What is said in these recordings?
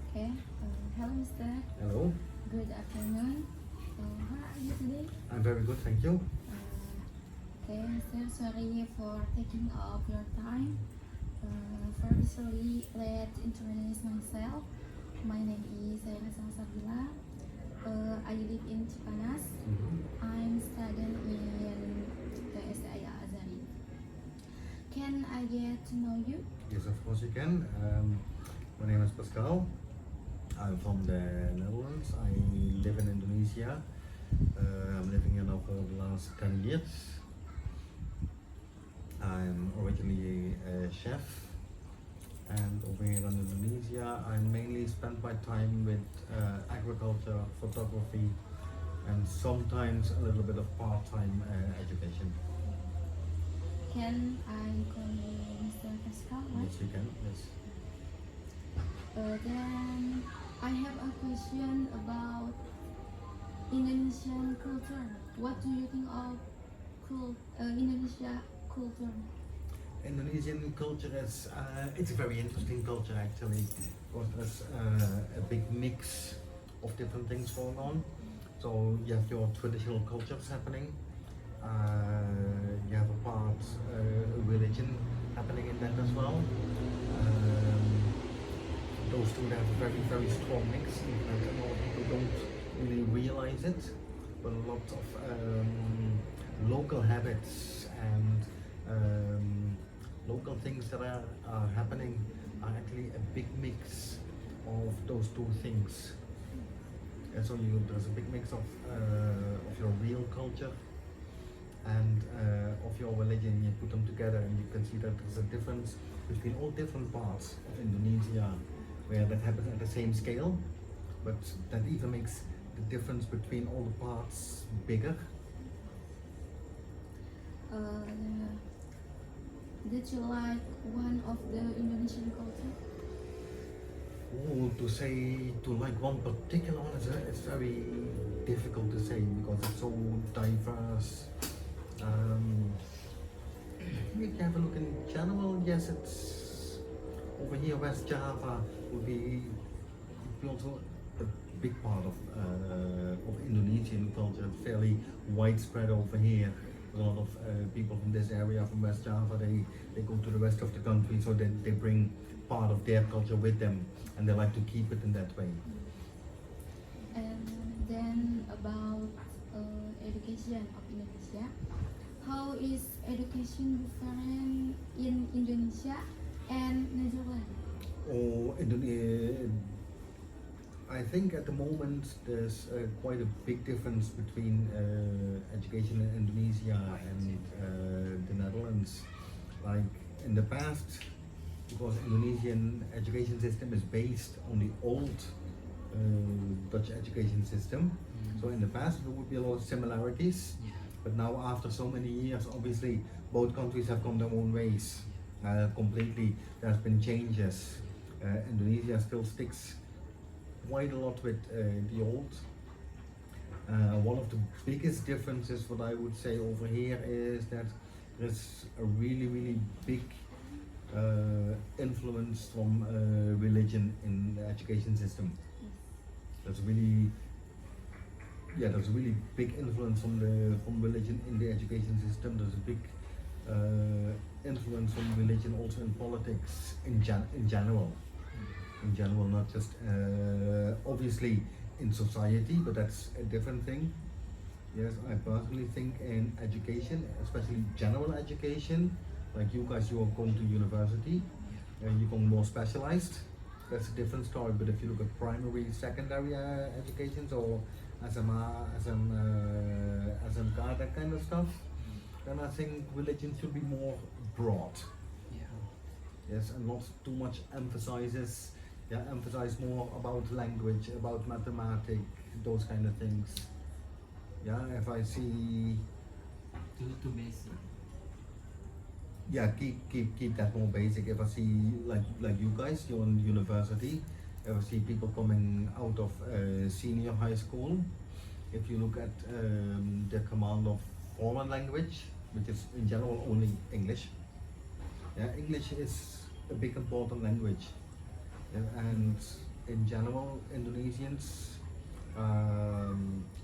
Okay. Hello, Mister. Hello, Good afternoon. How are you today? I'm very good, thank you. Okay, Mister. Sorry for taking up your time. Firstly, let's introduce myself. My name is Shaira Salsabila. I live in Cipanas. I'm studying in TSIA Azari. Can I get to know you? Yes, of course you can. My name is Pascal. I'm from the Netherlands. I live in Indonesia. I'm living here now for the last 10 years. I'm originally a chef, and over here in Indonesia, I mainly spend my time with agriculture, photography, and sometimes a little bit of part-time education. Can I call you Mr. Pascal, right? Yes, you can. Yes. Then I have a question about Indonesian culture. What do you think of Indonesia culture? Indonesian culture is it's a very interesting culture actually, because there's a big mix of different things going on. So you have your traditional cultures happening, you have a part religion happening in that as well. Those two have a very strong mix, and a lot of people don't really realize it, but a lot of local habits and local things that are happening are actually a big mix of those two things. And so there's a big mix of your real culture and of your religion. You put them together and you can see that there's a difference between all different parts of Indonesia, where that happens at the same scale, but that even makes the difference between all the parts bigger. Did you like one of the Indonesian culture? Oh, to like one particular one is very difficult to say because it's so diverse. If you have a look in general, yes, it's over here. West Java would be also a big part of Indonesian culture. It's fairly widespread over here. A lot of people from this area, from West Java, they go to the rest of the country, so they bring part of their culture with them, and they like to keep it in that way. And then about education of Indonesia. How is education different in Indonesia and Netherlands? Or I think at the moment there's quite a big difference between education in Indonesia and the Netherlands. Like in the past, because Indonesian education system is based on the old Dutch education system. So in the past there would be a lot of similarities, but now after so many years, obviously both countries have gone their own ways completely. There's been changes. Indonesia still sticks quite a lot with the old. One of the biggest differences, what I would say over here, is that there's a really big influence from religion in the education system. There's really there's a really big influence from religion in the education system. There's a big influence from religion also in politics in general. In general, not just obviously in society, but that's a different thing. Yes, I personally think in education, especially general education, like you guys, you are going to university and you're going more specialized. That's a different story. But if you look at primary, secondary education, so SMA, SMK, that kind of stuff, then I think religion should be more broad. Yes, and not too much emphasize more about language, about mathematics, those kind of things. Yeah, if I see, too basic. yeah, keep that more basic. If I see like you guys, you're in university. If I see people coming out of senior high school, if you look at the command of foreign language, which is in general only English. Yeah, English is a big important language. And in general, Indonesians,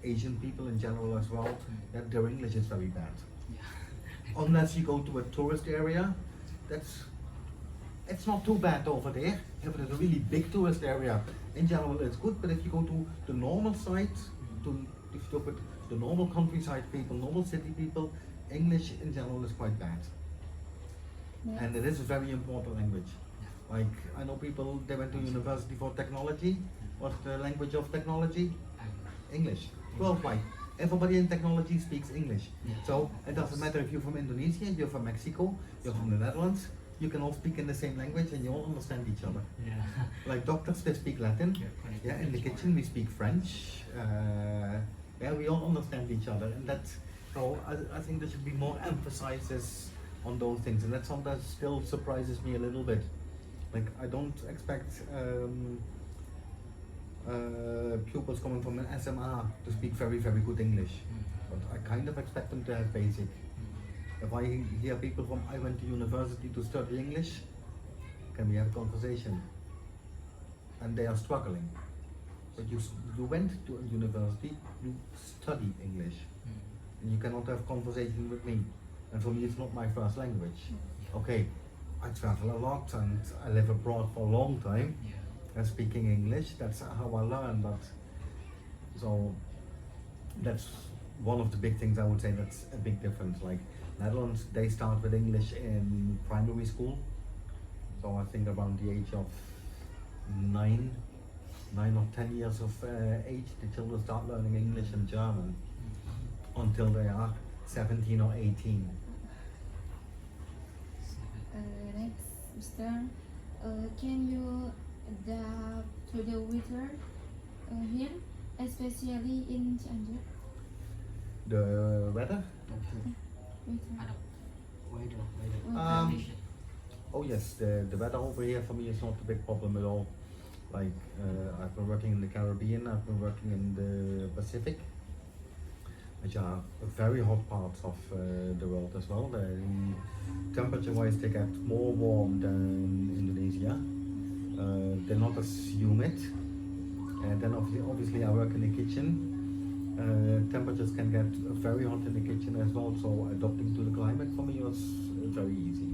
Asian people in general as well, that their English is very bad. Yeah. Unless you go to a tourist area, that's it's not too bad over there. If it's a really big tourist area, in general it's good. But if you go to the normal side, if you look at the normal countryside people, normal city people, English in general is quite bad. Next. And it is a very important language. Like I know people they went to university for technology. What's the language of technology? English. Worldwide. Everybody in technology speaks English. Yeah. So it doesn't matter if you're from Indonesia, you're from Mexico, you're from the Netherlands, you can all speak in the same language and you all understand each other. Yeah. Like doctors, they speak Latin. Yeah, in the kitchen we speak French. Yeah, we all understand each other, and that's so. I think there should be more emphasis on those things, and that sometimes still surprises me a little bit. Like I don't expect pupils coming from an SMA to speak very good English, but I kind of expect them to have basic. If I hear people from I went to university to study English, can we have a conversation? And they are struggling. But you went to a university, you study English, and you cannot have conversation with me. And for me, it's not my first language. Okay, I travel a lot and I live abroad for a long time. Yeah. And speaking English, that's how I learn. But so that's one of the big things I would say that's a big difference. Like Netherlands, they start with English in primary school. So I think around the age of 9 or 10 years of age, the children start learning English and German until they are 17 or 18. Next, Mr. Can you adapt to the weather here, especially in Cianjur? The weather? Weather. Um, Oh yes, the weather over here for me is not a big problem at all. Like I've been working in the Caribbean, I've been working in the Pacific, which are very hot parts of the world as well. Temperature-wise, they get more warm than Indonesia. They're not as humid. And then obviously I work in the kitchen. Temperatures can get very hot in the kitchen as well, so adapting to the climate for me was very easy.